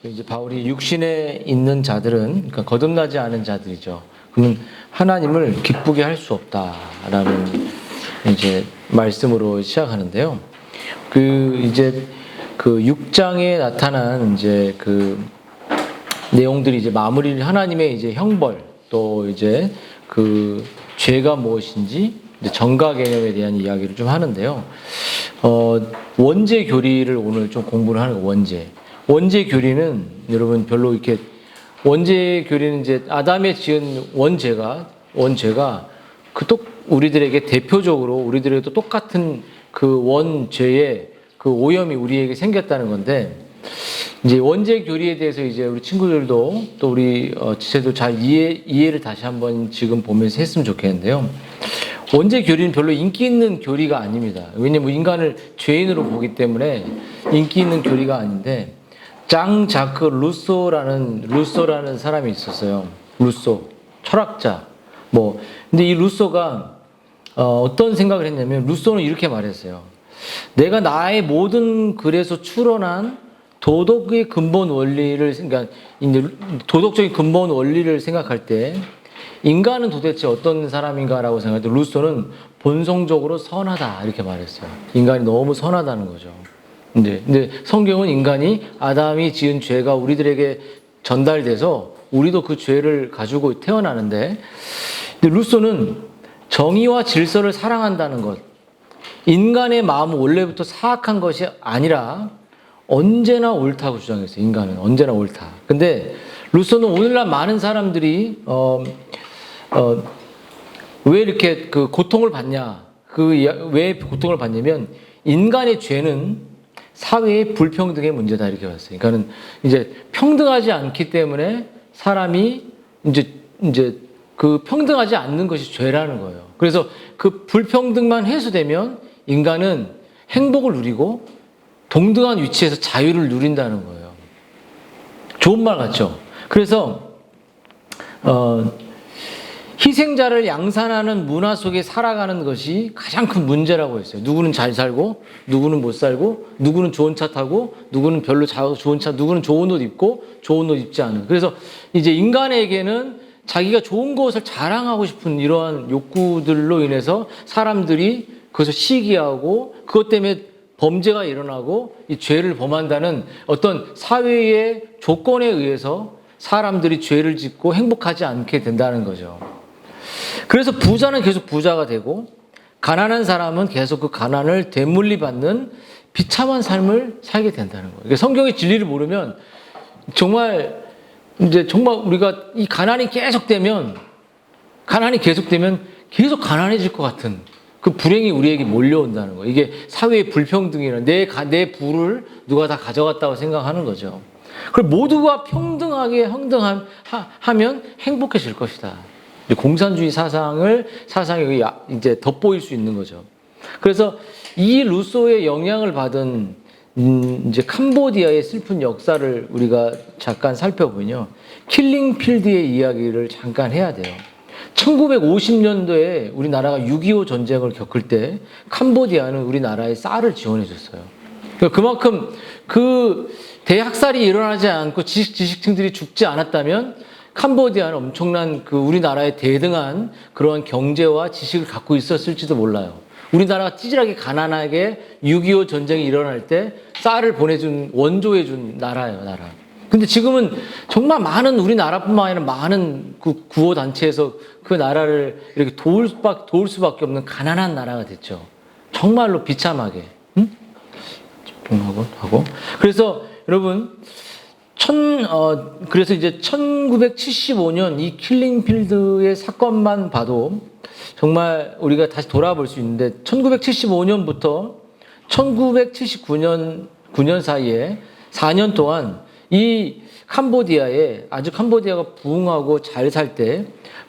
이제 바울이 육신에 있는 자들은, 그러니까 거듭나지 않은 자들이죠. 그러면 하나님을 기쁘게 할 수 없다라는 이제 말씀으로 시작하는데요. 이제 그 6장에 나타난 이제 그 내용들이 이제 마무리를 하나님의 이제 형벌, 또 이제 그 죄가 무엇인지 이제 정가 개념에 대한 이야기를 좀 하는데요. 원죄 교리를 오늘 좀 공부를 하는 거예요. 원죄 교리는 여러분 별로 이렇게, 원죄 교리는 이제 아담의 지은 원죄가 우리들에게 대표적으로 우리들에게 또 똑같은 그 원죄의 그 오염이 우리에게 생겼다는 건데, 이제 원죄 교리에 대해서 이제 우리 친구들도 또 우리 지체도 잘 이해를 다시 한번 지금 보면서 했으면 좋겠는데요. 원죄 교리는 별로 인기 있는 교리가 아닙니다. 왜냐면 인간을 죄인으로 보기 때문에 인기 있는 교리가 아닌데, 장 자크 루소라는 사람이 있었어요. 루소 철학자. 근데 이 루소가 어떤 생각을 했냐면, 루소는 이렇게 말했어요. 내가 나의 모든 글에서 추론한 도덕의 근본 원리를, 그러니까 도덕적인 근본 원리를 생각할 때 인간은 도대체 어떤 사람인가라고 생각할 때 루소는 본성적으로 선하다 이렇게 말했어요. 인간이 너무 선하다는 거죠. 근데 성경은 인간이 아담이 지은 죄가 우리들에게 전달돼서 우리도 그 죄를 가지고 태어나는데, 근데 루소는 정의와 질서를 사랑한다는 것, 인간의 마음은 원래부터 사악한 것이 아니라 언제나 옳다고 주장했어요. 인간은 언제나 옳다. 근데 루소는 오늘날 많은 사람들이 왜 이렇게 그 고통을 받냐? 왜 고통을 받냐면, 인간의 죄는 사회의 불평등의 문제다 이렇게 봤어요. 그러니까는 이제 평등하지 않기 때문에 사람이 이제 그 평등하지 않는 것이 죄라는 거예요. 그래서 그 불평등만 해소되면 인간은 행복을 누리고 동등한 위치에서 자유를 누린다는 거예요. 좋은 말 같죠? 그래서 희생자를 양산하는 문화 속에 살아가는 것이 가장 큰 문제라고 했어요. 누구는 잘 살고, 누구는 못 살고, 누구는 좋은 차 타고, 누구는 별로 좋은 차, 누구는 좋은 옷 입고, 좋은 옷 입지 않은. 그래서 이제 인간에게는 자기가 좋은 것을 자랑하고 싶은 이러한 욕구들로 인해서 사람들이 그것을 시기하고, 그것 때문에 범죄가 일어나고 이 죄를 범한다는 어떤 사회의 조건에 의해서 사람들이 죄를 짓고 행복하지 않게 된다는 거죠. 그래서 부자는 계속 부자가 되고, 가난한 사람은 계속 그 가난을 되물리받는 비참한 삶을 살게 된다는 거예요. 성경의 진리를 모르면 정말 우리가 이 가난이 계속되면 계속 가난해질 것 같은 그 불행이 우리에게 몰려온다는 거예요. 이게 사회의 불평등이라는, 내 부를 누가 다 가져갔다고 생각하는 거죠. 그리고 모두가 평등하게 하면 행복해질 것이다. 공산주의 사상이 이제 돋보일 수 있는 거죠. 그래서 이 루소의 영향을 받은 이제 캄보디아의 슬픈 역사를 우리가 잠깐 살펴보면요, 킬링필드의 이야기를 잠깐 해야 돼요. 1950년도에 우리나라가 6.25 전쟁을 겪을 때 캄보디아는 우리나라에 쌀을 지원해 줬어요. 그만큼 그 대학살이 일어나지 않고 지식층들이 죽지 않았다면 캄보디아는 엄청난 그 우리나라의 대등한 그런 경제와 지식을 갖고 있었을지도 몰라요. 우리나라가 찌질하게 가난하게 6.25 전쟁이 일어날 때 쌀을 원조해준 나라예요, 나라. 근데 지금은 정말 많은 우리나라뿐만 아니라 많은 그 구호단체에서 그 나라를 이렇게 도울 수밖에 없는 가난한 나라가 됐죠. 정말로 비참하게. 응? 집중하고. 그래서 여러분, 그래서 이제 1975년 이 킬링필드의 사건만 봐도 정말 우리가 다시 돌아볼 수 있는데, 1975년부터 1979년 사이에 4년 동안 이 캄보디아가 부흥하고 잘 살 때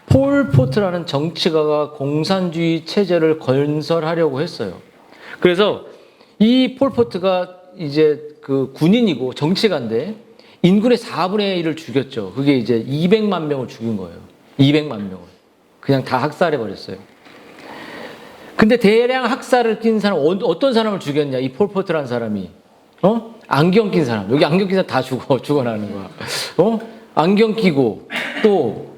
폴 포트라는 정치가가 공산주의 체제를 건설하려고 했어요. 그래서 이 폴 포트가 이제 그 군인이고 정치가인데 인구의 4분의 1을 죽였죠. 그게 이제 200만 명을 죽인 거예요. 200만 명을. 그냥 다 학살해버렸어요. 근데 대량 학살을 낀 사람, 어떤 사람을 죽였냐, 이 폴포트라는 사람이. 안경 낀 사람. 여기 안경 낀 사람 다 죽어나는 거야. 안경 끼고, 또,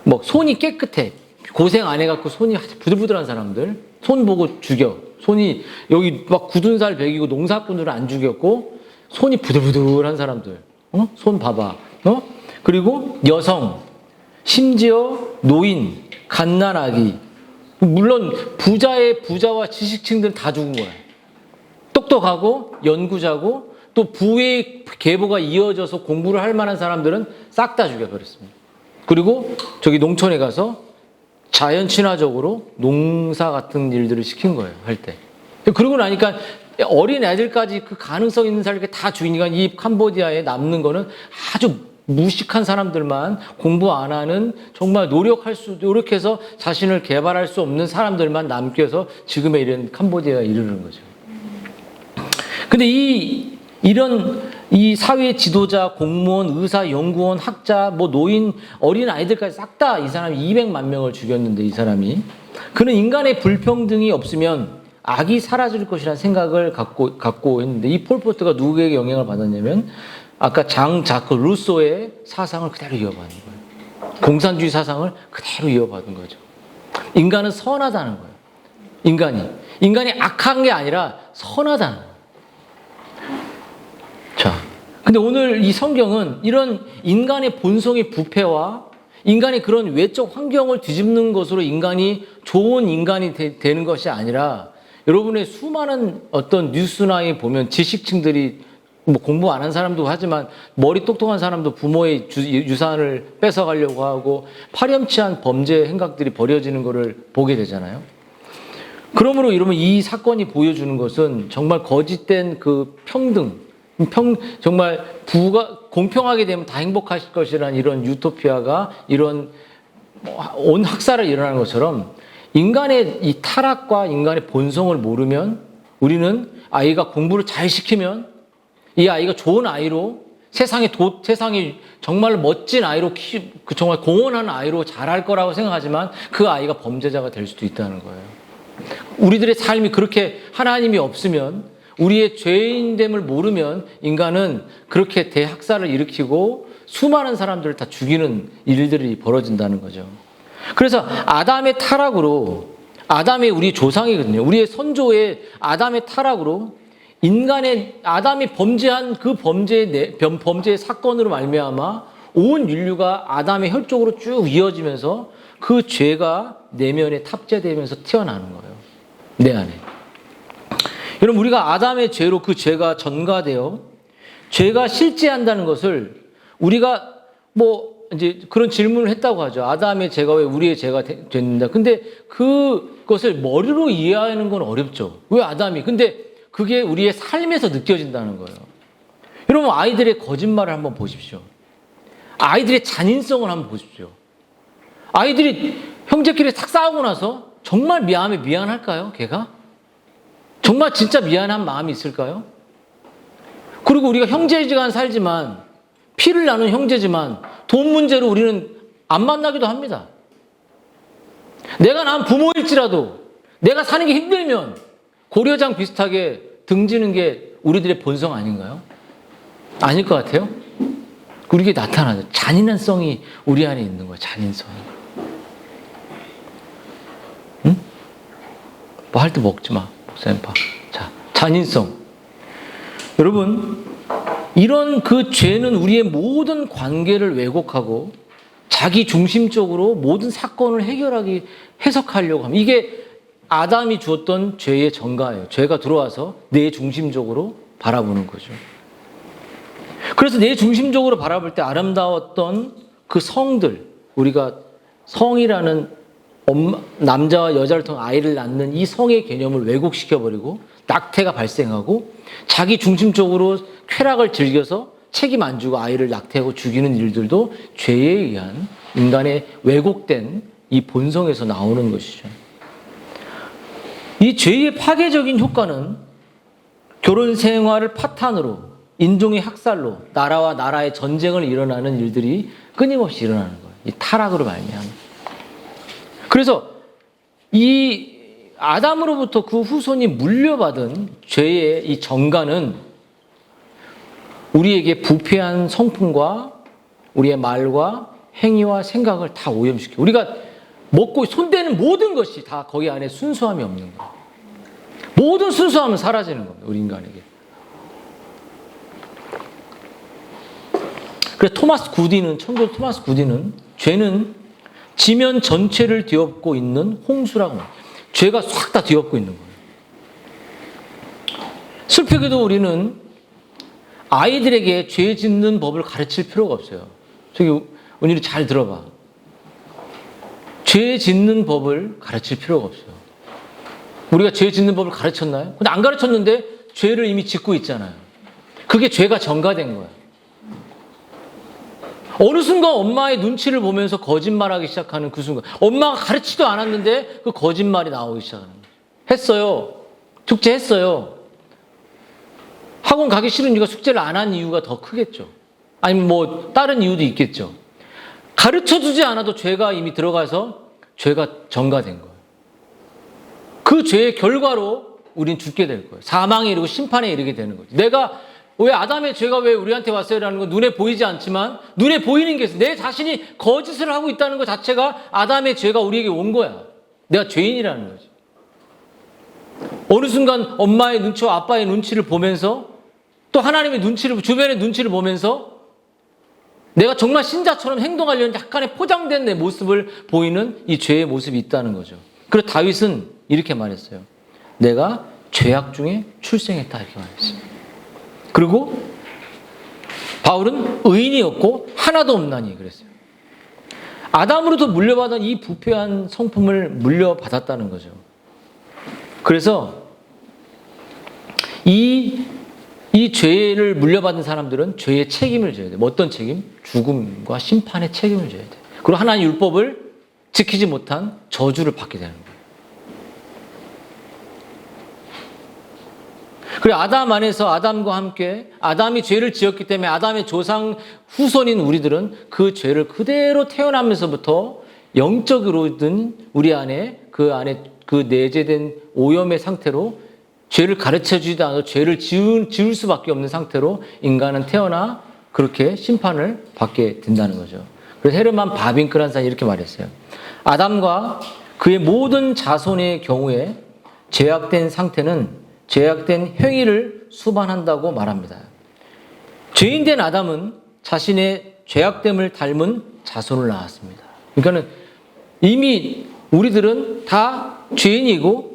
뭐, 손이 깨끗해. 고생 안 해갖고 손이 부들부들한 사람들. 손 보고 죽여. 손이, 여기 막 굳은 살 베기고 농사꾼들은 안 죽였고, 손이 부들부들한 사람들. 손 봐봐. 그리고 여성, 심지어 노인, 갓난아기. 물론 부자와 지식층들은 다 죽은 거야. 똑똑하고 연구자고 또 부의 계보가 이어져서 공부를 할 만한 사람들은 싹 다 죽여버렸습니다. 그리고 저기 농촌에 가서 자연 친화적으로 농사 같은 일들을 시킨 거예요, 할 때. 그러고 나니까 어린 애들까지 그 가능성 있는 사람을 다 죽이니까 이 캄보디아에 남는 거는 아주 무식한 사람들만, 공부 안 하는, 정말 노력해서 자신을 개발할 수 없는 사람들만 남겨서 지금의 이런 캄보디아에 이르는 거죠. 근데 이런 사회 지도자, 공무원, 의사, 연구원, 학자, 뭐 노인, 어린 아이들까지 싹 다 이 사람이 200만 명을 죽였는데, 이 사람이. 그는 인간의 불평등이 없으면 악이 사라질 것이라는 생각을 갖고 했는데, 이 폴포트가 누구에게 영향을 받았냐면 아까 장 자크 루소의 사상을 그대로 이어받은 거예요. 공산주의 사상을 그대로 이어받은 거죠. 인간은 선하다는 거예요. 인간이 악한 게 아니라 선하다는 거예요. 자, 근데 오늘 이 성경은 이런 인간의 본성의 부패와 인간의 그런 외적 환경을 뒤집는 것으로 인간이 좋은 인간이 되는 것이 아니라, 여러분의 수많은 어떤 뉴스나 보면 지식층들이 뭐 공부 안 한 사람도 하지만 머리 똑똑한 사람도 부모의 유산을 뺏어가려고 하고 파렴치한 범죄 행각들이 벌어지는 것을 보게 되잖아요. 그러므로 여러분, 이 사건이 보여주는 것은 정말 거짓된 그 정말 공평하게 되면 다 행복하실 것이라는 이런 유토피아가, 이런 온 학살을 일어나는 것처럼 인간의 이 타락과 인간의 본성을 모르면, 우리는 아이가 공부를 잘 시키면 이 아이가 좋은 아이로, 세상에 정말 멋진 아이로, 정말 공헌하는 아이로 자랄 거라고 생각하지만 그 아이가 범죄자가 될 수도 있다는 거예요. 우리들의 삶이 그렇게 하나님이 없으면, 우리의 죄인됨을 모르면 인간은 그렇게 대학살을 일으키고 수많은 사람들을 다 죽이는 일들이 벌어진다는 거죠. 그래서 아담의 타락으로, 아담의 우리 조상이거든요. 우리의 선조의 아담의 타락으로 아담이 범죄한 그 범죄의 사건으로 말미암아 온 인류가 아담의 혈족으로 쭉 이어지면서 그 죄가 내면에 탑재되면서 튀어나오는 거예요. 내 안에. 여러분, 우리가 아담의 죄로 그 죄가 전가되어 죄가 실제한다는 것을 우리가 이제 그런 질문을 했다고 하죠. 아담의 죄가 왜 우리의 죄가 됐는가? 근데 그것을 머리로 이해하는 건 어렵죠. 왜 아담이? 근데 그게 우리의 삶에서 느껴진다는 거예요. 여러분, 아이들의 거짓말을 한번 보십시오. 아이들의 잔인성을 한번 보십시오. 아이들이 형제끼리 탁 싸우고 나서 정말 미안할까요? 걔가? 정말 진짜 미안한 마음이 있을까요? 그리고 우리가 형제지간 살지만, 피를 나눈 형제지만 돈 문제로 우리는 안 만나기도 합니다. 내가 난 부모일지라도 내가 사는 게 힘들면 고려장 비슷하게 등지는 게 우리들의 본성 아닌가요? 아닐 것 같아요? 그게 나타나죠. 잔인한성이 우리 안에 있는 거예요. 잔인성이. 응? 뭐 할 때 먹지 마. 목사님 봐. 자, 잔인성. 여러분, 이런 그 죄는 우리의 모든 관계를 왜곡하고 자기 중심적으로 모든 사건을 해석하려고 합니다. 이게 아담이 주었던 죄의 전가예요. 죄가 들어와서 내 중심적으로 바라보는 거죠. 그래서 내 중심적으로 바라볼 때 아름다웠던 그 성들, 우리가 성이라는 남자와 여자를 통해 아이를 낳는 이 성의 개념을 왜곡시켜버리고 낙태가 발생하고 자기 중심적으로 쾌락을 즐겨서 책임 안 지고 아이를 낙태하고 죽이는 일들도 죄에 의한 인간의 왜곡된 이 본성에서 나오는 것이죠. 이 죄의 파괴적인 효과는 결혼 생활을 파탄으로, 인종의 학살로, 나라와 나라의 전쟁을 일어나는 일들이 끊임없이 일어나는 거예요. 이 타락으로 말미암아. 그래서 이 아담으로부터 그 후손이 물려받은 죄의 이 전가는 우리에게 부패한 성품과 우리의 말과 행위와 생각을 다 오염시켜. 우리가 먹고 손대는 모든 것이 다 거기 안에 순수함이 없는 거예요. 모든 순수함은 사라지는 겁니다. 우리 인간에게. 그래서 천도 토마스 구디는 죄는 지면 전체를 뒤엎고 있는 홍수라고 합니다. 죄가 싹 다 뒤엎고 있는 거예요. 슬프게도 우리는 아이들에게 죄 짓는 법을 가르칠 필요가 없어요. 저기 은율이 잘 들어봐. 죄 짓는 법을 가르칠 필요가 없어요. 우리가 죄 짓는 법을 가르쳤나요? 근데 안 가르쳤는데 죄를 이미 짓고 있잖아요. 그게 죄가 전가된 거야. 어느 순간 엄마의 눈치를 보면서 거짓말하기 시작하는 그 순간, 엄마가 가르치지도 않았는데 그 거짓말이 나오기 시작하는 거예요. 했어요. 숙제했어요. 학원 가기 싫은 이유가 숙제를 안 한 이유가 더 크겠죠. 아니면 뭐 다른 이유도 있겠죠. 가르쳐주지 않아도 죄가 이미 들어가서 죄가 전가된 거예요. 그 죄의 결과로 우린 죽게 될 거예요. 사망에 이르고 심판에 이르게 되는 거죠. 왜 아담의 죄가 왜 우리한테 왔어요라는 건 눈에 보이지 않지만 눈에 보이는 게 있어요. 내 자신이 거짓을 하고 있다는 것 자체가 아담의 죄가 우리에게 온 거야. 내가 죄인이라는 거지. 어느 순간 엄마의 눈치와 아빠의 눈치를 보면서 또 하나님의 주변의 눈치를 보면서 내가 정말 신자처럼 행동하려는 약간의 포장된 내 모습을 보이는 이 죄의 모습이 있다는 거죠. 그래서 다윗은 이렇게 말했어요. 내가 죄악 중에 출생했다 이렇게 말했어요. 그리고 바울은 의인이었고 하나도 없나니 그랬어요. 아담으로부터 물려받은 이 부패한 성품을 물려받았다는 거죠. 그래서 이 죄를 물려받은 사람들은 죄의 책임을 져야 돼요. 어떤 책임? 죽음과 심판의 책임을 져야 돼요. 그리고 하나님의 율법을 지키지 못한 저주를 받게 되는 거예요. 그리고 아담 안에서 아담과 함께 아담이 죄를 지었기 때문에 아담의 조상 후손인 우리들은 그 죄를 그대로 태어나면서부터 영적으로든 우리 안에 그 내재된 오염의 상태로 죄를 가르쳐주지도 않아도 죄를 지을 수밖에 없는 상태로 인간은 태어나 그렇게 심판을 받게 된다는 거죠. 그래서 헤르만 바빙크라는 사람이 이렇게 말했어요. 아담과 그의 모든 자손의 경우에 죄악된 상태는 죄악된 행위를 수반한다고 말합니다. 죄인된 아담은 자신의 죄악됨을 닮은 자손을 낳았습니다. 그러니까는 이미 우리들은 다 죄인이고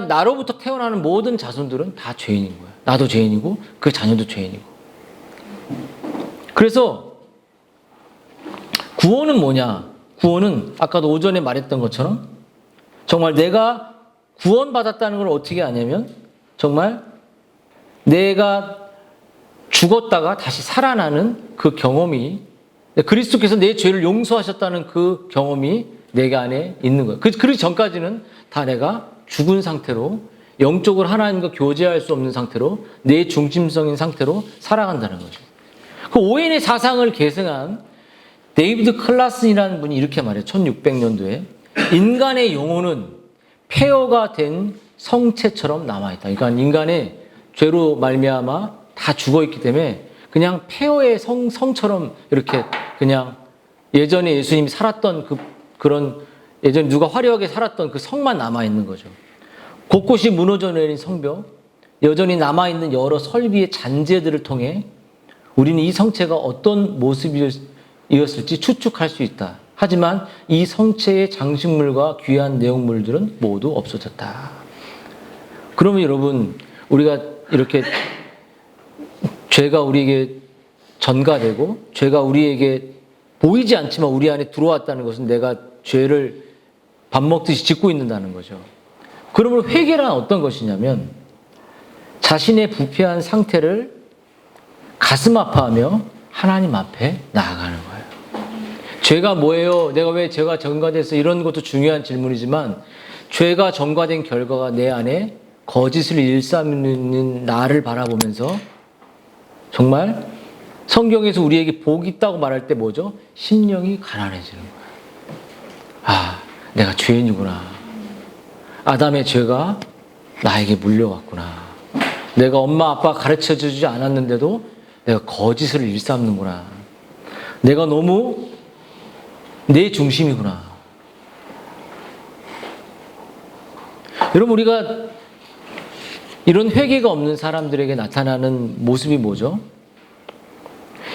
나로부터 태어나는 모든 자손들은 다 죄인인 거야. 나도 죄인이고 그 자녀도 죄인이고. 그래서 구원은 뭐냐? 구원은 아까도 오전에 말했던 것처럼 정말 내가 구원받았다는 걸 어떻게 아냐면 정말 내가 죽었다가 다시 살아나는 그 경험이 그리스도께서 내 죄를 용서하셨다는 그 경험이 내 안에 있는 거예요. 그 전까지는 다 내가 죽은 상태로 영적으로 하나님과 교제할 수 없는 상태로 내 중심성인 상태로 살아간다는 거죠. 그 오인의 사상을 계승한 데이비드 클라슨이라는 분이 이렇게 말해요. 1600년도에 인간의 영혼은 폐허가 된 성체처럼 남아있다. 그러니까 인간의 죄로 말미암아 다 죽어있기 때문에 그냥 폐허의 성처럼 이렇게 그냥 예전에 예수님이 살았던 그런 예전에 누가 화려하게 살았던 그 성만 남아있는 거죠. 곳곳이 무너져 내린 성벽, 여전히 남아있는 여러 설비의 잔재들을 통해 우리는 이 성체가 어떤 모습이었을지 추측할 수 있다. 하지만 이 성체의 장식물과 귀한 내용물들은 모두 없어졌다. 그러면 여러분, 우리가 이렇게 죄가 우리에게 전가되고 죄가 우리에게 보이지 않지만 우리 안에 들어왔다는 것은 내가 죄를 밥 먹듯이 짓고 있는다는 거죠. 그러면 회개란 어떤 것이냐면 자신의 부패한 상태를 가슴 아파하며 하나님 앞에 나아가는 거예요. 죄가 뭐예요? 내가 왜 죄가 전가돼서 이런 것도 중요한 질문이지만 죄가 전가된 결과가 내 안에 거짓을 일삼는 나를 바라보면서 정말 성경에서 우리에게 복이 있다고 말할 때 뭐죠? 심령이 가난해지는 거예요. 아, 내가 죄인이구나. 아담의 죄가 나에게 물려왔구나. 내가 엄마 아빠 가르쳐주지 않았는데도 내가 거짓을 일삼는구나. 내가 너무 내 중심이구나. 여러분, 우리가 이런 회개가 없는 사람들에게 나타나는 모습이 뭐죠?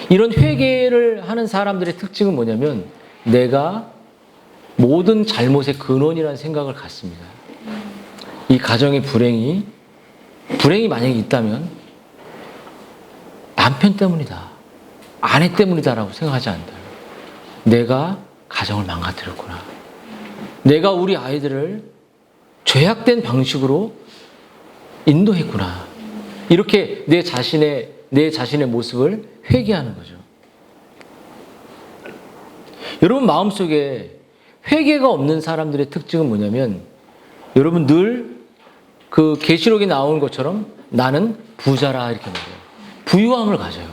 이런 회개를 하는 사람들의 특징은 뭐냐면 내가 모든 잘못의 근원이라는 생각을 갖습니다. 이 가정의 불행이 만약에 있다면 남편 때문이다, 아내 때문이다라고 생각하지 않는다. 내가 가정을 망가뜨렸구나. 내가 우리 아이들을 죄악된 방식으로 인도했구나. 이렇게 내 자신의 모습을 회개하는 거죠. 여러분 마음속에 회개가 없는 사람들의 특징은 뭐냐면, 여러분 늘 그 계시록에 나오는 것처럼 나는 부자라 이렇게 말해요. 부유함을 가져요.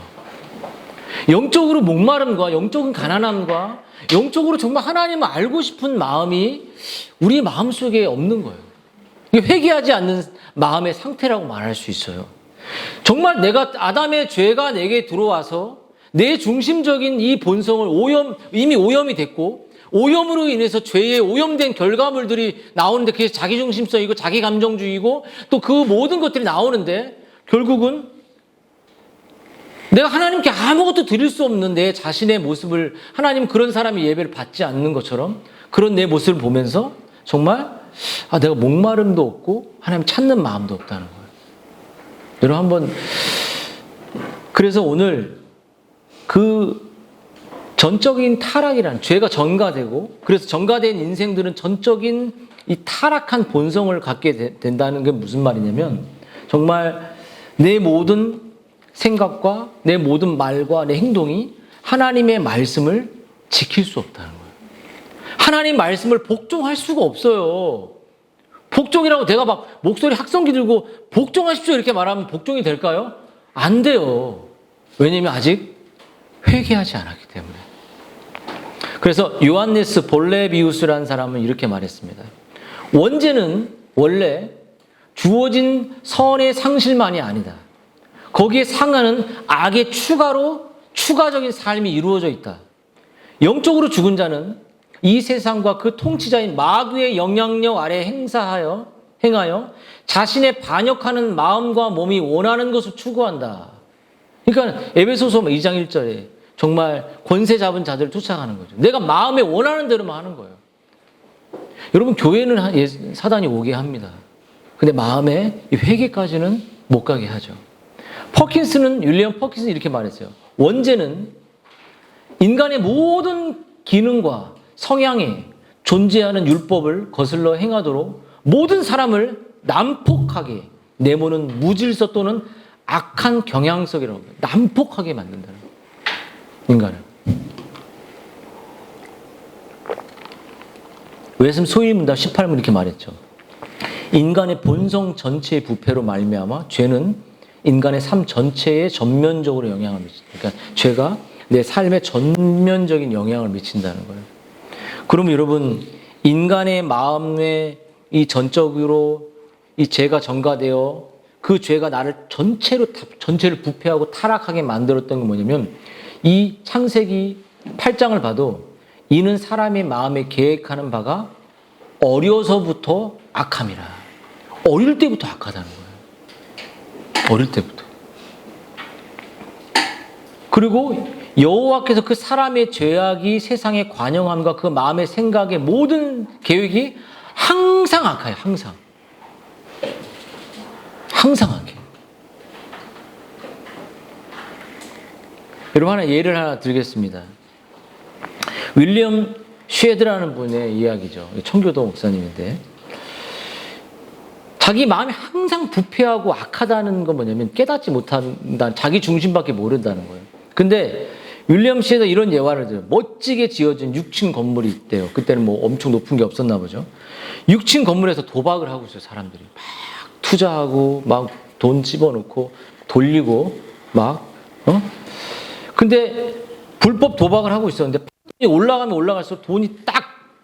영적으로 목마름과 영적인 가난함과 영적으로 정말 하나님을 알고 싶은 마음이 우리 마음속에 없는 거예요. 이게 회개하지 않는 마음의 상태라고 말할 수 있어요. 정말 아담의 죄가 내게 들어와서 내 중심적인 이 본성을 이미 오염이 됐고, 오염으로 인해서 죄의 오염된 결과물들이 나오는데, 그게 자기중심성이고 자기감정주의고 또 그 모든 것들이 나오는데, 결국은 내가 하나님께 아무것도 드릴 수 없는 내 자신의 모습을, 하나님 그런 사람이 예배를 받지 않는 것처럼 그런 내 모습을 보면서 정말 내가 목마름도 없고 하나님 찾는 마음도 없다는 거예요. 여러분 한번, 그래서 오늘 그 전적인 타락이란, 죄가 전가되고, 그래서 전가된 인생들은 전적인 이 타락한 본성을 갖게 된다는 게 무슨 말이냐면, 정말 내 모든 생각과 내 모든 말과 내 행동이 하나님의 말씀을 지킬 수 없다는 거예요. 하나님 말씀을 복종할 수가 없어요. 복종이라고 내가 막 목소리 확성기 들고 복종하십시오 이렇게 말하면 복종이 될까요? 안 돼요. 왜냐하면 아직 회개하지 않았기 때문에. 그래서 요한네스 볼레비우스라는 사람은 이렇게 말했습니다. 원죄는 원래 주어진 선의 상실만이 아니다. 거기에 상하는 악의 추가적인 삶이 이루어져 있다. 영적으로 죽은 자는 이 세상과 그 통치자인 마귀의 영향력 아래 행하여 자신의 반역하는 마음과 몸이 원하는 것을 추구한다. 그러니까 에베소서 2장 1절에 정말 권세 잡은 자들을 쫓아가는 거죠. 내가 마음에 원하는 대로만 하는 거예요. 여러분 교회는 사단이 오게 합니다. 근데 마음에 이 회개까지는 못 가게 하죠. 윌리엄 퍼킨스는 이렇게 말했어요. 원죄는 인간의 모든 기능과 성향에 존재하는 율법을 거슬러 행하도록 모든 사람을 난폭하게 내모는 무질서 또는 악한 경향성이라고 합니다. 난폭하게 만든다는 거예요. 인간을. 외슴 소위문답 18문 이렇게 말했죠. 인간의 본성 전체의 부패로 말미암아 죄는 인간의 삶 전체에 전면적으로 영향을 미친다. 그러니까 죄가 내 삶에 전면적인 영향을 미친다는 거예요. 그러면 여러분, 인간의 마음에 이 전적으로 이 죄가 전가되어 그 죄가 나를 전체를 부패하고 타락하게 만들었던 게 뭐냐면, 이 창세기 8장을 봐도 이는 사람의 마음에 계획하는 바가 어려서부터 악함이라. 어릴 때부터 악하다는 거예요. 어릴 때부터. 그리고 여호와께서 그 사람의 죄악이 세상의 관영함과 그 마음의 생각의 모든 계획이 항상 악해요. 항상. 항상 악해. 여러분 예를 하나 드리겠습니다. 윌리엄 쉐드라는 분의 이야기죠. 청교도 목사님인데, 자기 마음이 항상 부패하고 악하다는 건 뭐냐면 깨닫지 못한다, 자기 중심밖에 모른다는 거예요. 근데 윌리엄 쉐드 이런 예화를 들어요. 멋지게 지어진 6층 건물이 있대요. 그때는 뭐 엄청 높은 게 없었나 보죠. 6층 건물에서 도박을 하고 있어요. 사람들이 막 투자하고 막 돈 집어넣고 돌리고 막 근데 불법 도박을 하고 있었는데 올라가면 올라갈수록 돈이 딱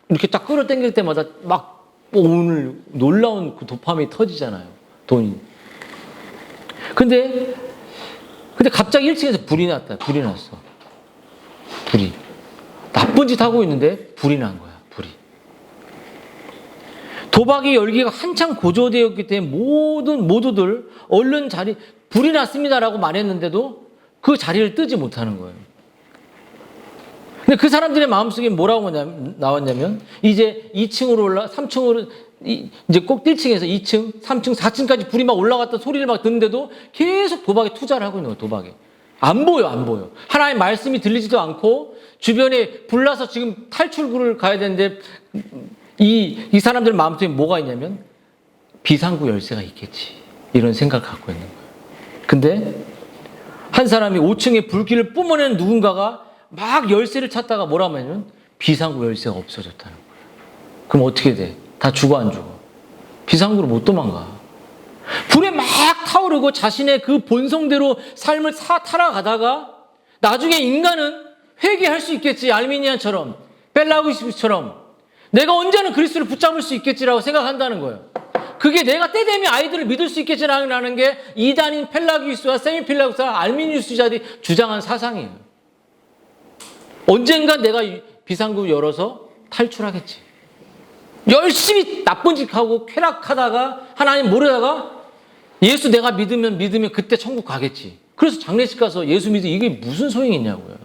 이렇게 딱 끌어당길 때마다 막 오늘 놀라운 그 도파민이 터지잖아요. 돈이. 근데 근데 갑자기 1층에서 불이 났다. 불이 났어. 불이. 나쁜 짓 하고 있는데 불이 난 거야. 불이. 도박의 열기가 한창 고조되었기 때문에 모두들 얼른 불이 났습니다라고 말했는데도 그 자리를 뜨지 못하는 거예요. 근데 그 사람들의 마음속에 뭐라고 나왔냐면 이제 2층으로 3층으로 이제 꼭 1층에서 2층, 3층, 4층까지 불이 막 올라갔던 소리를 막 듣는데도 계속 도박에 투자를 하고 있는 거예요. 도박에. 안 보여. 하나님의 말씀이 들리지도 않고 주변에 불나서 지금 탈출구를 가야 되는데 이 사람들 마음속에 뭐가 있냐면 비상구 열쇠가 있겠지. 이런 생각을 갖고 있는 거예요. 근데 한 사람이 5층에 불길을 뿜어내는 누군가가 막 열쇠를 찾다가 뭐라고 하냐면 비상구 열쇠가 없어졌다는 거예요. 그럼 어떻게 돼? 다 죽어 안 죽어? 비상구로 못 도망가. 불에 막 타오르고 자신의 그 본성대로 삶을 타락하다가 나중에 인간은 회개할 수 있겠지. 알미니안처럼 벨라구스처럼 내가 언제는 그리스도를 붙잡을 수 있겠지라고 생각한다는 거예요. 그게 내가 때 되면 아이들을 믿을 수 있겠지라는 게 이단인 펠라기우스와 세미필라구스와 알미니우스자들이 주장한 사상이에요. 언젠가 내가 비상구 열어서 탈출하겠지. 열심히 나쁜 짓 하고 쾌락하다가 하나님 모르다가 예수 내가 믿으면 그때 천국 가겠지. 그래서 장례식 가서 예수 믿으면 이게 무슨 소용이 있냐고요.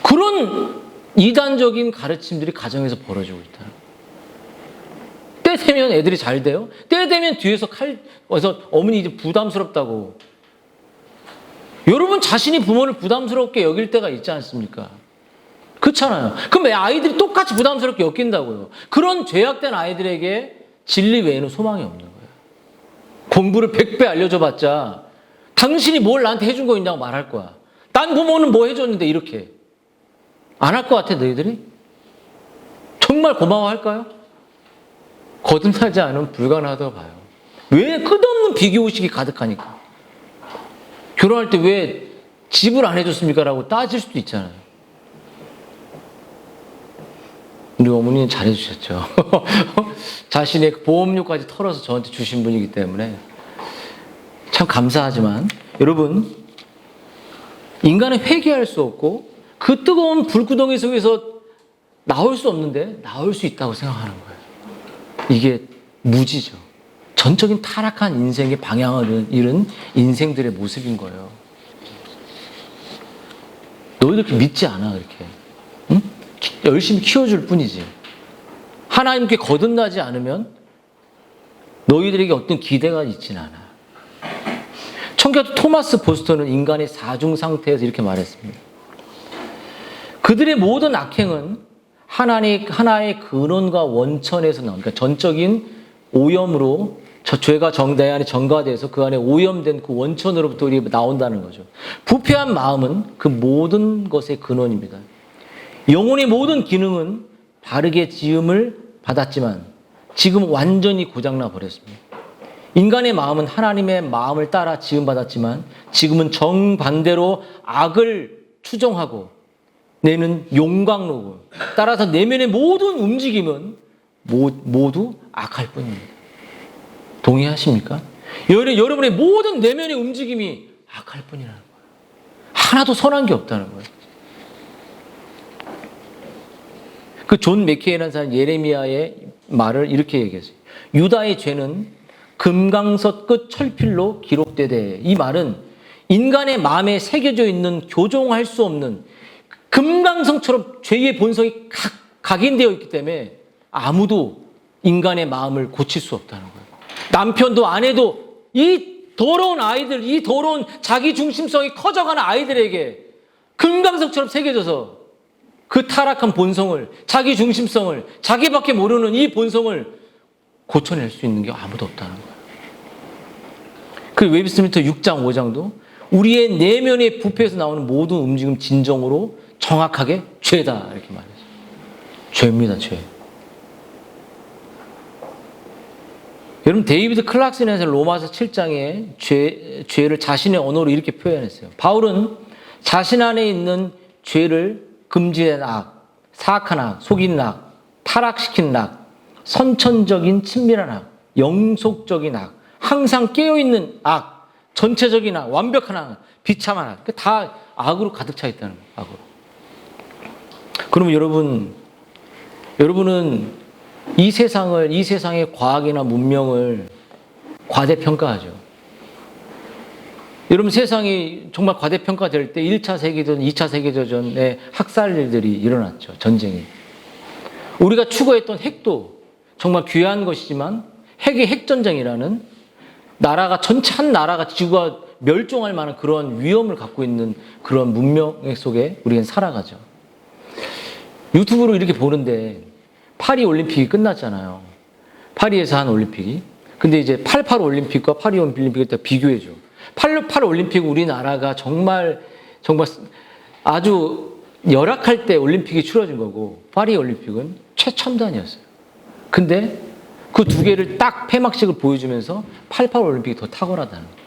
그런 이단적인 가르침들이 가정에서 벌어지고 있다. 때 되면 애들이 잘 돼요. 때 되면 뒤에서 그래서 어머니 이제 부담스럽다고. 여러분 자신이 부모를 부담스럽게 여길 때가 있지 않습니까? 그렇잖아요. 그럼 왜 아이들이 똑같이 부담스럽게 여긴다고요? 그런 죄악된 아이들에게 진리 외에는 소망이 없는 거예요. 공부를 100배 알려줘봤자 당신이 뭘 나한테 해준 거 있냐고 말할 거야. 딴 부모는 뭐 해줬는데 이렇게. 안 할 것 같아 너희들이? 정말 고마워할까요? 거듭나지 않으면 불가능하다고 봐요. 왜? 끝없는 비교의식이 가득하니까. 결혼할 때 왜 집을 안 해줬습니까? 라고 따질 수도 있잖아요. 우리 어머니는 잘해주셨죠. 자신의 보험료까지 털어서 저한테 주신 분이기 때문에 참 감사하지만 여러분 인간은 회개할 수 없고 그 뜨거운 불구덩이 속에서 나올 수 없는데 나올 수 있다고 생각하는 거예요. 이게 무지죠. 전적인 타락한 인생의 방향을 잃은 인생들의 모습인 거예요. 너희들 그렇게 믿지 않아 그렇게. 응? 열심히 키워줄 뿐이지. 하나님께 거듭나지 않으면 너희들에게 어떤 기대가 있지는 않아. 청교도 토마스 보스턴은 인간의 사중 상태에서 이렇게 말했습니다. 그들의 모든 악행은 하나의 근원과 원천에서 나온, 그러니까 전적인 오염으로 저 죄가 내 안에 전가돼서 그 안에 오염된 그 원천으로부터 나온다는 거죠. 부패한 마음은 그 모든 것의 근원입니다. 영혼의 모든 기능은 바르게 지음을 받았지만 지금 완전히 고장나 버렸습니다. 인간의 마음은 하나님의 마음을 따라 지음받았지만 지금은 정반대로 악을 추종하고 내는 용광로고 따라서 내면의 모든 움직임은 모두 악할 뿐입니다. 동의하십니까? 여러분의 모든 내면의 움직임이 악할 뿐이라는 거예요. 하나도 선한 게 없다는 거예요. 그 존 맥케이라는 사람 예레미야의 말을 이렇게 얘기했어요. 유다의 죄는 금강석 끝 철필로 기록되되, 이 말은 인간의 마음에 새겨져 있는 교정할 수 없는 금강석처럼 죄의 본성이 각인되어 있기 때문에 아무도 인간의 마음을 고칠 수 없다는 거예요. 남편도 아내도 이 더러운 아이들, 이 더러운 자기 중심성이 커져가는 아이들에게 금강석처럼 새겨져서 그 타락한 본성을, 자기 중심성을, 자기밖에 모르는 이 본성을 고쳐낼 수 있는 게 아무도 없다는 거예요. 그 웨브스미터 6장, 5장도 우리의 내면의 부패에서 나오는 모든 움직임 진정으로 정확하게 죄다 이렇게 말했어요. 죄입니다, 죄. 여러분 데이비드 클락슨에서 로마서 7장에 죄를 자신의 언어로 이렇게 표현했어요. 바울은 자신 안에 있는 죄를 금지된 악, 사악한 악, 속이는 악, 타락시키는 악, 선천적인 친밀한 악, 영속적인 악, 항상 깨어있는 악, 전체적인 악, 완벽한 악, 비참한 악, 다 악으로 가득 차 있다는 거예요. 악으로. 그러면 여러분은 이 세상의 과학이나 문명을 과대평가하죠. 여러분, 세상이 정말 과대평가될 때 1차 세계대전, 2차 세계대전에 학살들이 일어났죠. 전쟁이. 우리가 추구했던 핵도 정말 귀한 것이지만 핵의 핵전쟁이라는 나라가 전체 한 나라가 지구가 멸종할 만한 그런 위험을 갖고 있는 그런 문명 속에 우리는 살아가죠. 유튜브로 이렇게 보는데 파리 올림픽이 끝났잖아요. 파리에서 한 올림픽이. 근데 이제 88 올림픽과 파리 올림픽을 딱 비교해줘. 88 올림픽 우리나라가 정말 아주 열악할 때 올림픽이 치러진 거고 파리 올림픽은 최첨단이었어요. 근데 그 두 개를 딱 폐막식을 보여주면서 88 올림픽이 더 탁월하다는 거예요.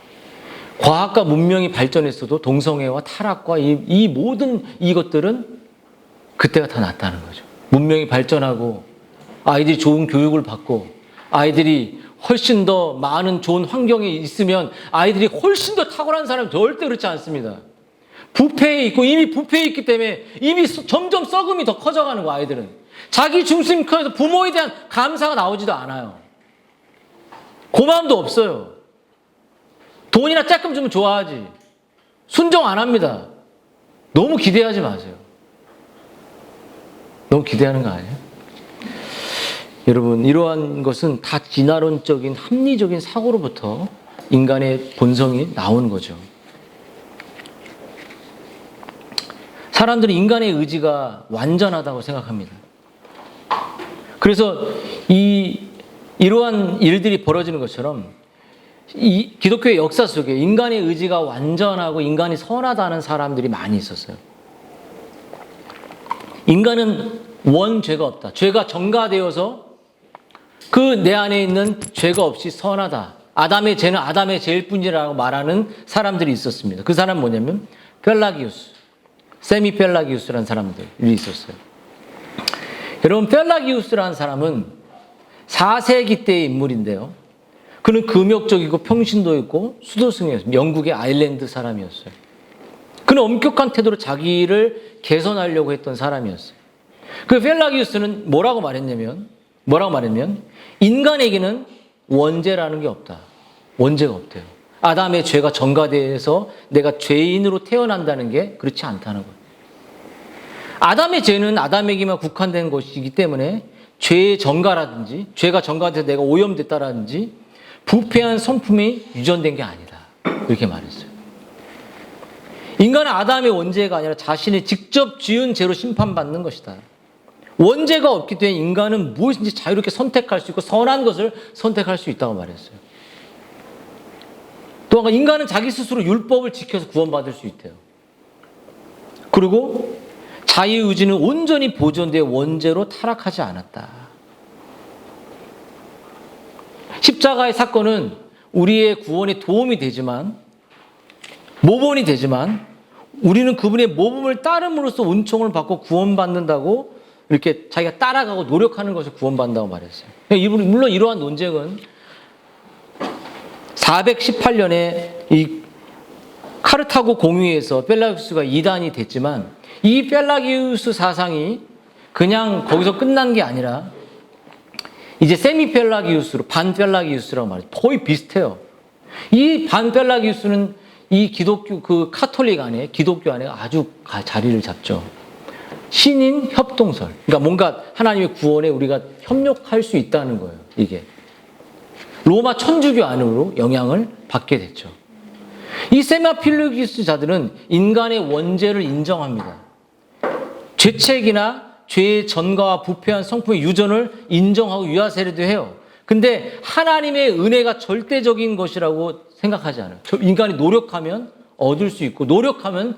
과학과 문명이 발전했어도 동성애와 타락과 이 모든 이것들은 그때가 더 낫다는 거죠. 문명이 발전하고 아이들이 좋은 교육을 받고 아이들이 훨씬 더 많은 좋은 환경에 있으면 아이들이 훨씬 더 탁월한 사람은 절대 그렇지 않습니다. 이미 부패해 있기 때문에 이미 점점 썩음이 더 커져가는 거예요. 아이들은. 자기 중심에서 부모에 대한 감사가 나오지도 않아요. 고마움도 없어요. 돈이나 조금 주면 좋아하지. 순종 안 합니다. 너무 기대하지 마세요. 너무 기대하는 거 아니에요? 여러분, 이러한 것은 다 진화론적인 합리적인 사고로부터 인간의 본성이 나오는 거죠. 사람들은 인간의 의지가 완전하다고 생각합니다. 그래서 이러한 일들이 벌어지는 것처럼 이 기독교의 역사 속에 인간의 의지가 완전하고 인간이 선하다는 사람들이 많이 있었어요. 인간은 원죄가 없다. 죄가 전가되어서 그 내 안에 있는 죄가 없이 선하다. 아담의 죄는 아담의 죄일 뿐이라고 말하는 사람들이 있었습니다. 그 사람은 뭐냐면 펠라기우스, 세미펠라기우스라는 사람들이 있었어요. 여러분, 펠라기우스라는 사람은 4세기 때의 인물인데요. 그는 금욕적이고 평신도 있고 수도승이었어요. 영국의 아일랜드 사람이었어요. 그는 엄격한 태도로 자기를 개선하려고 했던 사람이었어요. 그 펠라기우스는 뭐라고 말했냐면 인간에게는 원죄라는 게 없다. 원죄가 없대요. 아담의 죄가 전가돼서 내가 죄인으로 태어난다는 게 그렇지 않다는 거예요. 아담의 죄는 아담에게만 국한된 것이기 때문에 죄의 전가라든지 죄가 전가돼서 내가 오염됐다라든지 부패한 성품이 유전된 게 아니다. 이렇게 말했어요. 인간은 아담의 원죄가 아니라 자신이 직접 지은 죄로 심판받는 것이다. 원죄가 없기 때문에 인간은 무엇인지 자유롭게 선택할 수 있고 선한 것을 선택할 수 있다고 말했어요. 또 인간은 자기 스스로 율법을 지켜서 구원받을 수 있대요. 그리고 자유의지는 온전히 보존되어 원죄로 타락하지 않았다. 십자가의 사건은 우리의 구원에 도움이 되지만 모범이 되지만 우리는 그분의 모범을 따름으로써 은총을 받고 구원받는다고 이렇게 자기가 따라가고 노력하는 것을 구원받는다고 말했어요. 물론 이러한 논쟁은 418년에 이 카르타고 공유에서 펠라기우스가 이단이 됐지만 이 펠라기우스 사상이 그냥 거기서 끝난 게 아니라 이제 세미펠라기우스로 반펠라기우스라고 말해요. 거의 비슷해요. 이 반펠라기우스는 이 기독교 그 카톨릭 안에 기독교 안에 아주 자리를 잡죠. 신인 협동설. 그러니까 뭔가 하나님의 구원에 우리가 협력할 수 있다는 거예요. 이게 로마 천주교 안으로 영향을 받게 됐죠. 이 세미펠라기우스자들은 인간의 원죄를 인정합니다. 죄책이나 죄의 전가와 부패한 성품의 유전을 인정하고 유아세례도 해요. 근데 하나님의 은혜가 절대적인 것이라고 생각하지 않아요. 인간이 노력하면 얻을 수 있고 노력하면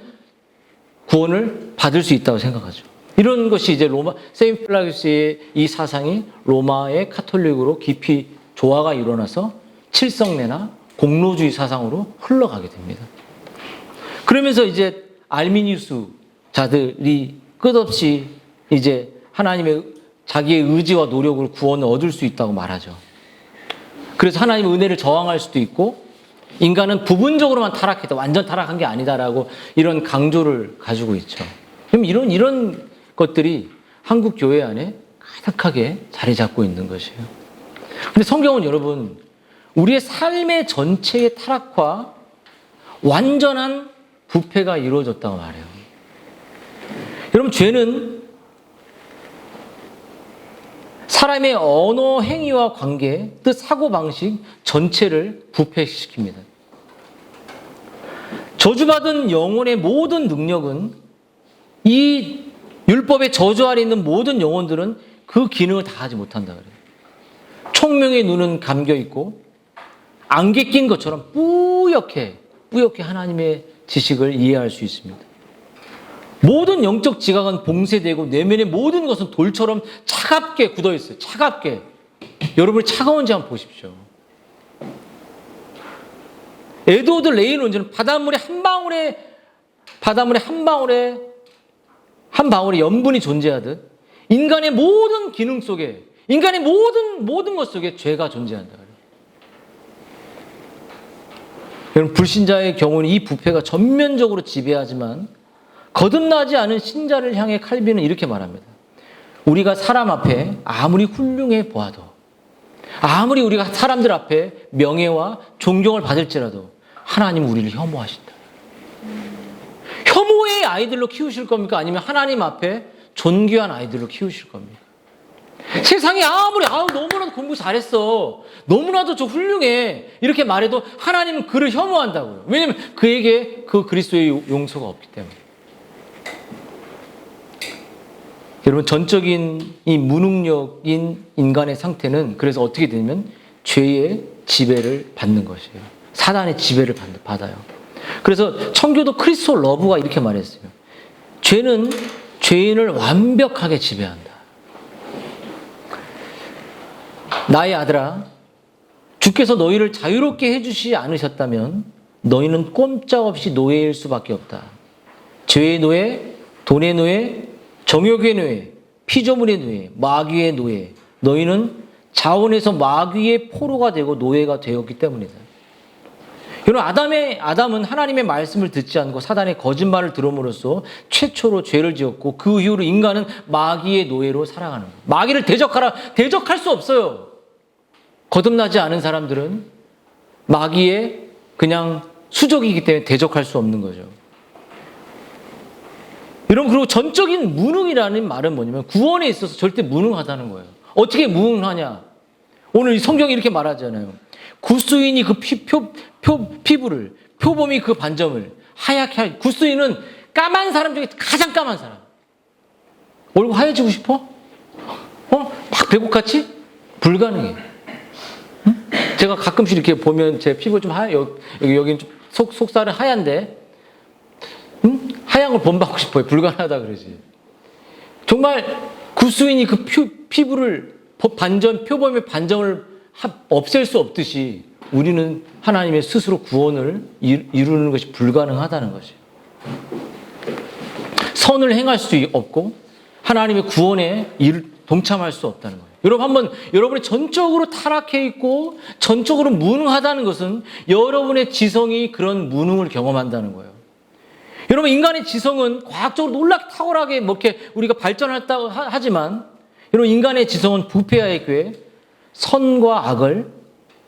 구원을 받을 수 있다고 생각하죠. 이런 것이 이제 세미펠라기우스의 이 사상이 로마의 카톨릭으로 깊이 조화가 일어나서 칠성례나 공로주의 사상으로 흘러가게 됩니다. 그러면서 이제 알미니우스 자들이 끝없이 이제 하나님의 자기의 의지와 노력으로 구원을 얻을 수 있다고 말하죠. 그래서 하나님의 은혜를 저항할 수도 있고 인간은 부분적으로만 타락했다. 완전 타락한 게 아니다라고 이런 강조를 가지고 있죠. 그럼 이런 것들이 한국 교회 안에 가득하게 자리 잡고 있는 것이에요. 근데 성경은 여러분, 우리의 삶의 전체의 타락과 완전한 부패가 이루어졌다고 말해요. 여러분, 죄는 사람의 언어, 행위와 관계, 뜻, 사고방식 전체를 부패시킵니다. 저주받은 영혼의 모든 능력은, 이 율법의 저주 아래 있는 모든 영혼들은 그 기능을 다 하지 못한다 그래요. 총명의 눈은 감겨 있고 안개 낀 것처럼 뿌옇게 하나님의 지식을 이해할 수 있습니다. 모든 영적 지각은 봉쇄되고 내면의 모든 것은 돌처럼 차갑게 굳어 있어요. 차갑게. 여러분이 차가운지 한번 보십시오. 에드워드 레인 원주는 바닷물의 한 방울의 염분이 존재하듯 인간의 모든 기능 속에, 인간의 모든 것 속에 죄가 존재한다. 여러분, 불신자의 경우는 이 부패가 전면적으로 지배하지만 거듭나지 않은 신자를 향해 칼빈은 이렇게 말합니다. 우리가 사람 앞에 아무리 훌륭해 보아도, 아무리 우리가 사람들 앞에 명예와 존경을 받을지라도 하나님은 우리를 혐오하신다. 혐오의 아이들로 키우실 겁니까? 아니면 하나님 앞에 존귀한 아이들로 키우실 겁니까? 세상에 아무리 너무나도 공부 잘했어, 너무나도 저 훌륭해 이렇게 말해도 하나님은 그를 혐오한다고요. 왜냐하면 그에게 그 그리스도의 용서가 없기 때문에. 여러분, 전적인 이 무능력인 인간의 상태는 그래서 어떻게 되냐면 죄의 지배를 받는 것이에요. 사단의 지배를 받아요. 그래서 청교도 크리스토 러브가 이렇게 말했어요. 죄는 죄인을 완벽하게 지배한다. 나의 아들아, 주께서 너희를 자유롭게 해주시지 않으셨다면 너희는 꼼짝없이 노예일 수밖에 없다. 죄의 노예, 돈의 노예, 정욕의 노예, 피조물의 노예, 마귀의 노예. 너희는 자원에서 마귀의 포로가 되고 노예가 되었기 때문이다. 여러분, 아담은 하나님의 말씀을 듣지 않고 사단의 거짓말을 들음으로써 최초로 죄를 지었고 그 이후로 인간은 마귀의 노예로 살아가는 거예요. 마귀를 대적할 수 없어요. 거듭나지 않은 사람들은 마귀의 그냥 수족이기 때문에 대적할 수 없는 거죠. 여러분, 그리고 전적인 무능이라는 말은 뭐냐면 구원에 있어서 절대 무능하다는 거예요. 어떻게 무능하냐? 오늘 이 성경이 이렇게 말하잖아요. 구스인이 그 피부를, 표범이 그 반점을 하얗게 할, 구스인은 까만 사람 중에 가장 까만 사람. 얼굴 하얘지고 싶어? 막 배고같이? 불가능해. 응? 제가 가끔씩 이렇게 보면 제 피부 좀 여기는 좀 속살은 하얀데, 응? 하얀 걸 본받고 싶어요. 불가능하다 그러지. 정말 구스인이 그 피부를 표범의 반점을 없앨 수 없듯이 우리는 하나님의 스스로 구원을 이루는 것이 불가능하다는 것이에요. 선을 행할 수 없고 하나님의 구원에 동참할 수 없다는 거예요. 여러분, 여러분이 전적으로 타락해 있고 전적으로 무능하다는 것은 여러분의 지성이 그런 무능을 경험한다는 거예요. 여러분, 인간의 지성은 과학적으로 놀랍게 탁월하게 이렇게 우리가 발전했다고 하지만, 여러분, 인간의 지성은 부패하에 교회 선과 악을,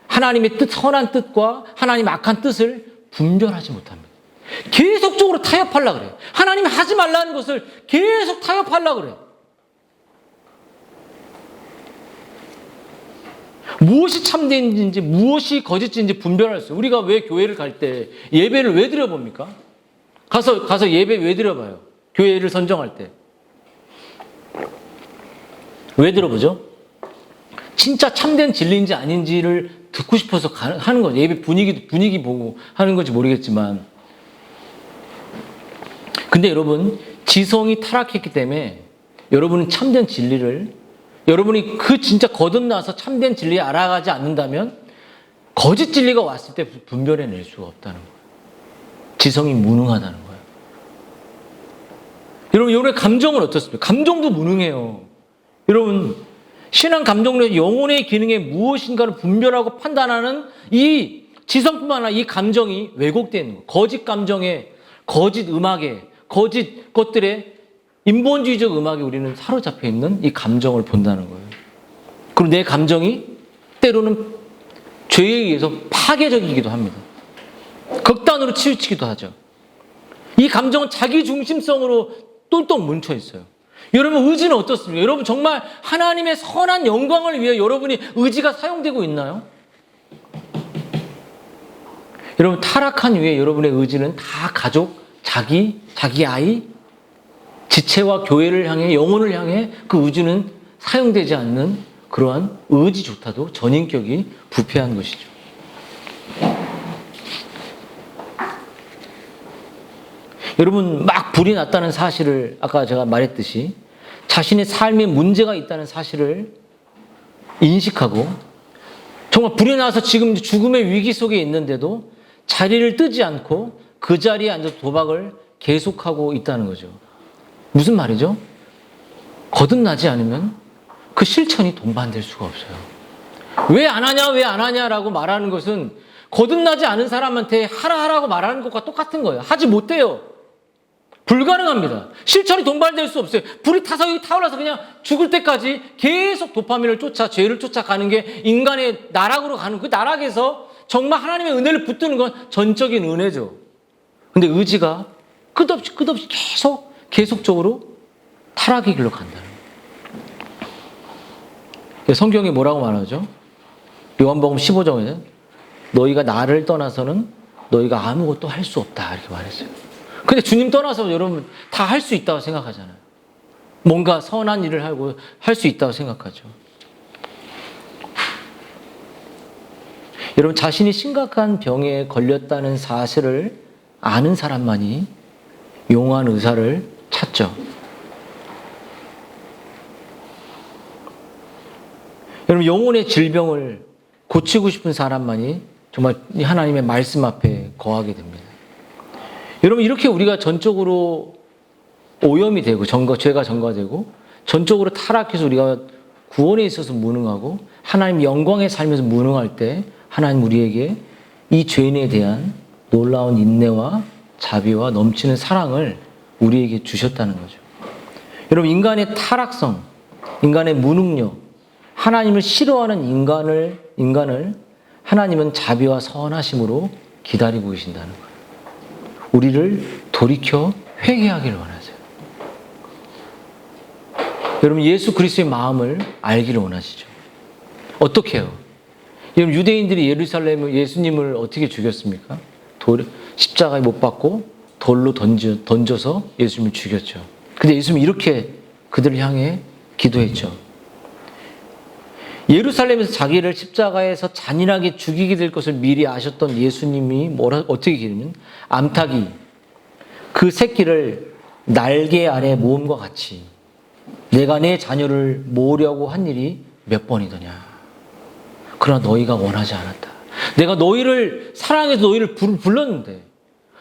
하나님의 선한 뜻과 하나님의 악한 뜻을 분별하지 못합니다. 계속적으로 타협하려고 그래요. 하나님이 하지 말라는 것을 계속 타협하려고 그래요. 무엇이 참된지 무엇이 거짓인지 분별할 수 있어요. 우리가 왜 교회를 갈 때 예배를 왜 드려봅니까? 가서 예배 왜 드려봐요? 교회를 선정할 때. 왜 들어보죠? 진짜 참된 진리인지 아닌지를 듣고 싶어서 하는 거죠. 예배 분위기 보고 하는 건지 모르겠지만. 근데 여러분, 지성이 타락했기 때문에 여러분은 참된 진리를, 여러분이 그 진짜 거듭나서 참된 진리 알아가지 않는다면 거짓 진리가 왔을 때 분별해낼 수가 없다는 거예요. 지성이 무능하다는 거예요. 여러분의 감정은 어떻습니까? 감정도 무능해요. 여러분, 신앙 감정력, 영혼의 기능에 무엇인가를 분별하고 판단하는 이 지성뿐만 아니라 이 감정이 왜곡되는 거예요. 거짓 감정에, 거짓 음악에, 거짓 것들에 인본주의적 음악에 우리는 사로잡혀 있는 이 감정을 본다는 거예요. 그리고 내 감정이 때로는 죄에 의해서 파괴적이기도 합니다. 극단으로 치우치기도 하죠. 이 감정은 자기 중심성으로 똘똘 뭉쳐 있어요. 여러분 의지는 어떻습니까? 여러분 정말 하나님의 선한 영광을 위해 여러분이 의지가 사용되고 있나요? 여러분 타락한 이후에 여러분의 의지는 다 가족, 자기 아이, 지체와 교회를 향해 영혼을 향해 그 의지는 사용되지 않는 그러한 의지조차도 전인격이 부패한 것이죠. 여러분 막 불이 났다는 사실을 아까 제가 말했듯이 자신의 삶에 문제가 있다는 사실을 인식하고 정말 불이 나서 지금 죽음의 위기 속에 있는데도 자리를 뜨지 않고 그 자리에 앉아서 도박을 계속하고 있다는 거죠. 무슨 말이죠? 거듭나지 않으면 그 실천이 동반될 수가 없어요. 왜 안 하냐라고 말하는 것은 거듭나지 않은 사람한테 하라고 말하는 것과 똑같은 거예요. 하지 못해요. 불가능합니다. 실천이 동반될 수 없어요. 불이 타올라서 그냥 죽을 때까지 계속 도파민을 쫓아 죄를 쫓아가는 게 인간의 나락으로 가는 그 나락에서 정말 하나님의 은혜를 붙드는 건 전적인 은혜죠. 근데 의지가 끝없이 계속적으로 타락의 길로 간다는 거예요. 성경이 뭐라고 말하죠? 요한복음 15장에는 너희가 나를 떠나서는 너희가 아무것도 할 수 없다 이렇게 말했어요. 근데 주님 떠나서 여러분 다 할 수 있다고 생각하잖아요. 뭔가 선한 일을 하고 할 수 있다고 생각하죠. 여러분 자신이 심각한 병에 걸렸다는 사실을 아는 사람만이 용한 의사를 찾죠. 여러분 영혼의 질병을 고치고 싶은 사람만이 정말 하나님의 말씀 앞에 거하게 됩니다. 여러분 이렇게 우리가 전적으로 오염이 되고 죄가 전가되고 전적으로 타락해서 우리가 구원에 있어서 무능하고 하나님 영광의 삶에서 무능할 때 하나님 우리에게 이 죄인에 대한 놀라운 인내와 자비와 넘치는 사랑을 우리에게 주셨다는 거죠. 여러분 인간의 타락성, 인간의 무능력, 하나님을 싫어하는 인간을 하나님은 자비와 선하심으로 기다리고 계신다는 거예요. 우리를 돌이켜 회개하기를 원하세요. 여러분 예수 그리스도의 마음을 알기를 원하시죠. 어떻게 해요? 여러분 유대인들이 예루살렘 예수님을 어떻게 죽였습니까? 십자가에 못 박고 돌로 던져서 예수님을 죽였죠. 근데 예수님이 이렇게 그들을 향해 기도했죠. 예루살렘에서 자기를 십자가에서 잔인하게 죽이게 될 것을 미리 아셨던 예수님이 어떻게 기르면 암탉이 그 새끼를 날개 아래 모음과 같이 내가 내 자녀를 모으려고 한 일이 몇 번이더냐. 그러나 너희가 원하지 않았다. 내가 너희를 사랑해서 너희를 불렀는데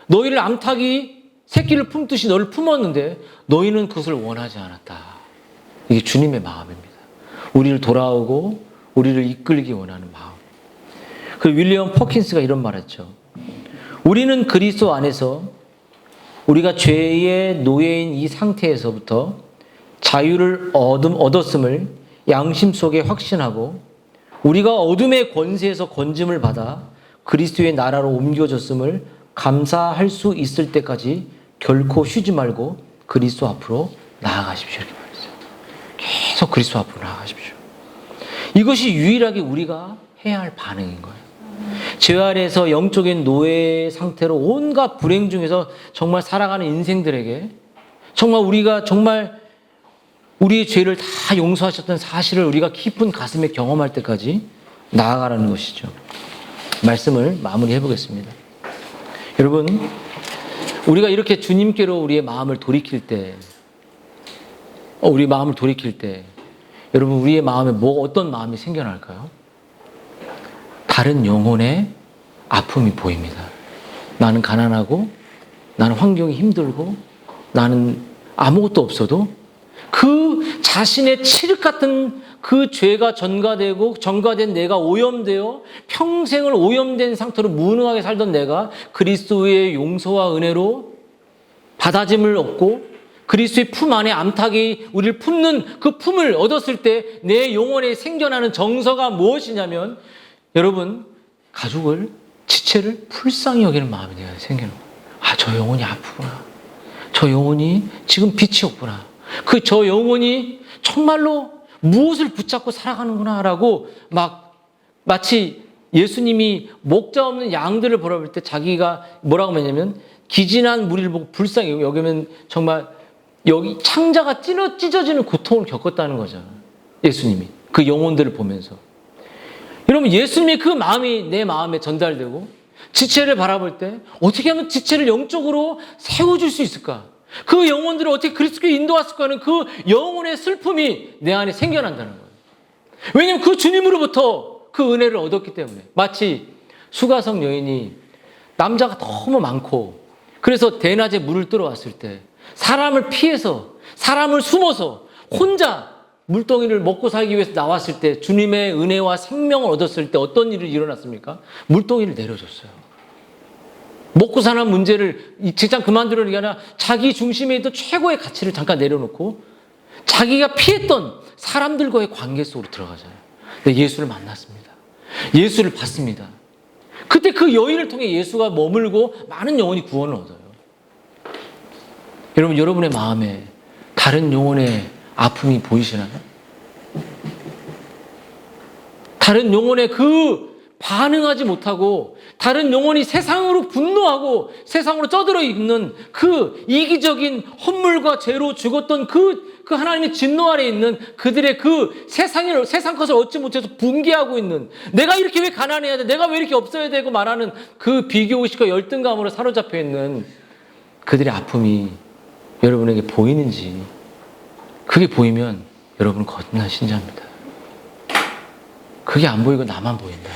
너희를 암탉이 새끼를 품듯이 너를 품었는데 너희는 그것을 원하지 않았다. 이게 주님의 마음입니다. 우리를 돌아오고 우리를 이끌기 원하는 마음. 그 윌리엄 퍼킨스가 이런 말 했죠. 우리는 그리스도 안에서 우리가 죄의 노예인 이 상태에서부터 자유를 얻었음을 양심 속에 확신하고 우리가 어둠의 권세에서 건짐을 받아 그리스도의 나라로 옮겨졌음을 감사할 수 있을 때까지 결코 쉬지 말고 그리스도 앞으로 나아가십시오. 이렇게 말했어요. 계속 그리스도 앞으로 나아가십시오. 이것이 유일하게 우리가 해야 할 반응인 거예요. 죄 아래에서 영적인 노예 상태로 온갖 불행 중에서 정말 살아가는 인생들에게 정말 우리가 정말 우리의 죄를 다 용서하셨던 사실을 우리가 깊은 가슴에 경험할 때까지 나아가라는 것이죠. 말씀을 마무리해 보겠습니다. 여러분, 우리가 이렇게 주님께로 우리의 마음을 돌이킬 때, 여러분 우리의 마음에 어떤 마음이 생겨날까요? 다른 영혼의 아픔이 보입니다. 나는 가난하고 나는 환경이 힘들고 나는 아무것도 없어도 그 그 자신의 칠흑 같은 그 죄가 전가된 내가 오염되어 평생을 오염된 상태로 무능하게 살던 내가 그리스도의 용서와 은혜로 받아짐을 얻고 그리스도의 품 안에 암탉이 우리를 품는 그 품을 얻었을 때 내 영혼에 생겨나는 정서가 무엇이냐면 여러분 가족을 지체를 불쌍히 여기는 마음이 내가 생기는 거예요. 아, 저 영혼이 아프구나. 저 영혼이 지금 빛이 없구나. 저 영혼이 정말로 무엇을 붙잡고 살아가는구나 라고 마치 예수님이 목자 없는 양들을 보라볼 때 자기가 뭐라고 했냐면 기진한 무리를 보고 불쌍히 여기면 정말 여기 창자가 찢어지는 고통을 겪었다는 거잖아요. 예수님이 그 영혼들을 보면서. 여러분 예수님의 그 마음이 내 마음에 전달되고 지체를 바라볼 때 어떻게 하면 지체를 영적으로 세워줄 수 있을까? 그 영혼들을 어떻게 그리스도께 인도했을까 하는 그 영혼의 슬픔이 내 안에 생겨난다는 거예요. 왜냐하면 그 주님으로부터 그 은혜를 얻었기 때문에. 마치 수가성 여인이 남자가 너무 많고 그래서 대낮에 물을 들어왔을 때 사람을 피해서 사람을 숨어서 혼자 물동이를 먹고 살기 위해서 나왔을 때 주님의 은혜와 생명을 얻었을 때 어떤 일이 일어났습니까? 물동이를 내려줬어요. 먹고 사는 문제를 직장 그만두려는 게 아니라 자기 중심에 있던 최고의 가치를 잠깐 내려놓고 자기가 피했던 사람들과의 관계 속으로 들어가잖아요. 근데 예수를 만났습니다. 예수를 봤습니다. 그때 그 여인을 통해 예수가 머물고 많은 영혼이 구원을 얻어요. 여러분, 여러분의 마음에 다른 영혼의 아픔이 보이시나요? 다른 영혼의 그 반응하지 못하고 다른 영혼이 세상으로 분노하고 세상으로 쩌들어 있는 그 이기적인 헛물과 죄로 죽었던 그 하나님의 진노 아래 있는 그들의 그 세상 것을 얻지 못해서 분개하고 있는 내가 이렇게 왜 가난해야 돼? 내가 왜 이렇게 없어야 되고 말하는 그 비교의식과 열등감으로 사로잡혀 있는 그들의 아픔이 여러분에게 보이는지 그게 보이면 여러분은 거듭난 신자입니다. 그게 안 보이고 나만 보인다.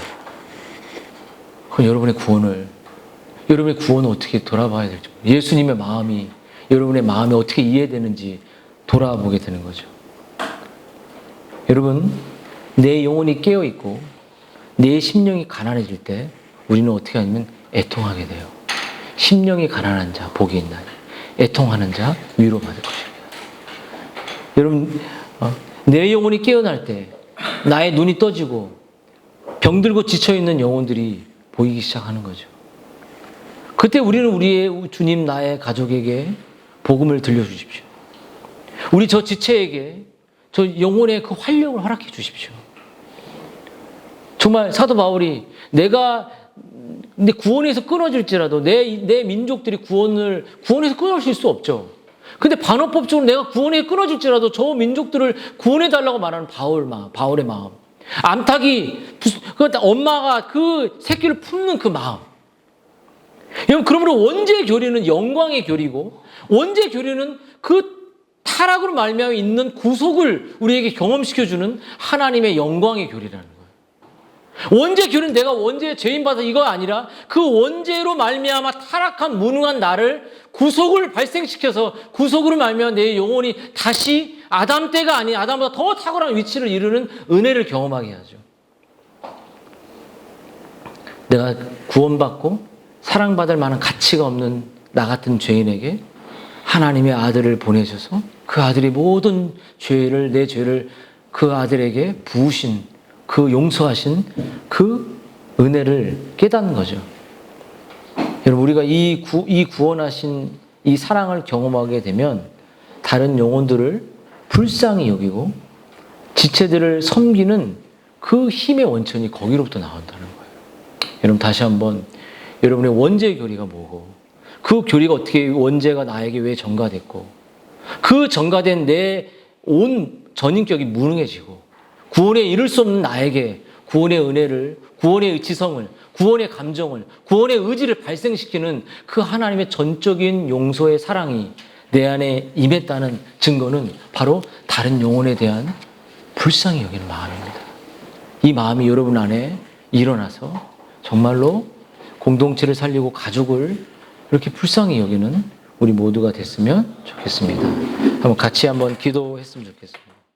그럼 여러분의 구원을 어떻게 돌아봐야 될지, 예수님의 마음이 여러분의 마음에 어떻게 이해되는지 돌아보게 되는 거죠. 여러분, 내 영혼이 깨어있고 내 심령이 가난해질 때 우리는 어떻게 하냐면 애통하게 돼요. 심령이 가난한 자 복이 있나니 애통하는 자 위로받을 것입니다. 여러분, 내 영혼이 깨어날 때 나의 눈이 떠지고 병들고 지쳐있는 영혼들이 보이기 시작하는 거죠. 그때 우리는 우리의 주님 나의 가족에게 복음을 들려주십시오. 우리 저 지체에게 저 영혼의 그 활력을 허락해 주십시오. 정말 사도 바울이 내가 근데 구원에서 끊어질지라도 내 민족들이 구원에서 끊어질 수 없죠. 근데 반어법적으로 내가 구원에 끊어질지라도 저 민족들을 구원해달라고 말하는 바울의 마음. 암탉이, 엄마가 그 새끼를 품는 그 마음. 여러분, 그러므로 원죄의 교리는 영광의 교리고, 원죄의 교리는 그 타락으로 말미암아 있는 구속을 우리에게 경험시켜주는 하나님의 영광의 교리라는 거예요. 원죄 교리는 내가 원죄의 죄인받아 이거 아니라 그 원죄로 말미암아 타락한 무능한 나를 구속을 발생시켜서 구속으로 말미암아 내 영혼이 다시 아담 때가 아닌 아담보다 더 탁월한 위치를 이루는 은혜를 경험하게 하죠. 내가 구원받고 사랑받을 만한 가치가 없는 나 같은 죄인에게 하나님의 아들을 보내셔서 그 아들이 모든 내 죄를 그 아들에게 부으신 그 용서하신 그 은혜를 깨닫는 거죠. 여러분, 우리가 이 구원하신 이 사랑을 경험하게 되면 다른 영혼들을 불쌍히 여기고 지체들을 섬기는 그 힘의 원천이 거기로부터 나온다는 거예요. 여러분, 다시 한번 여러분의 원죄의 교리가 뭐고 그 교리가 어떻게 원죄가 나에게 왜 전가됐고 그 전가된 내 온 전인격이 무능해지고 구원에 이를 수 없는 나에게 구원의 은혜를, 구원의 지성을, 구원의 감정을, 구원의 의지를 발생시키는 그 하나님의 전적인 용서의 사랑이 내 안에 임했다는 증거는 바로 다른 영혼에 대한 불쌍히 여기는 마음입니다. 이 마음이 여러분 안에 일어나서 정말로 공동체를 살리고 가족을 이렇게 불쌍히 여기는 우리 모두가 됐으면 좋겠습니다. 한번 같이 한번 기도했으면 좋겠습니다.